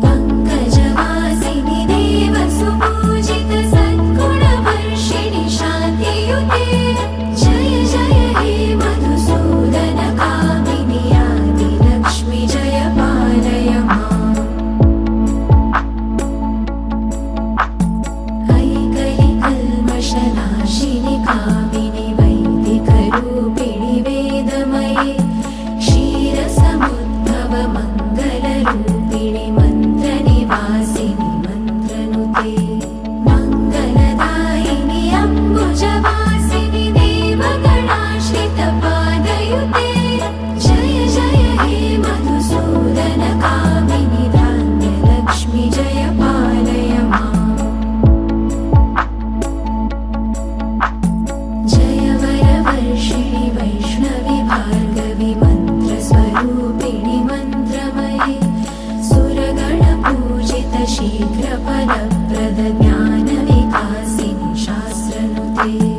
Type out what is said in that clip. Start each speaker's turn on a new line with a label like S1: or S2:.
S1: पङ्कजवासिनि देवसुपूजित सद्गुणवर्षिणि शान्तियुते जय जय हे मधुसूदन कामिनि आदिलक्ष्मि जय पालय माम् ऐकलिकल्मषनाशिनि कामिनि वैदिकरूपिणि वेदमये क्षीरसमुद्भव मङ्गलरूपिणि मन्त्रनिवासिनि मन्त्रनुते मङ्गलदायिनि अम्बुजवासिनि देवगणाश्रितपादयुते जय जय हे मधुसूदन कामिनि धान्यलक्ष्मि जय पालय माम् जय वरवर्षिणि वैष्णवि भार्गवि मन्त्रस्वरूपिणि मन्त्रमये सुरगणपूजित शीघ्रफलप्रद ज्ञानविकासिनि शास्त्रनुते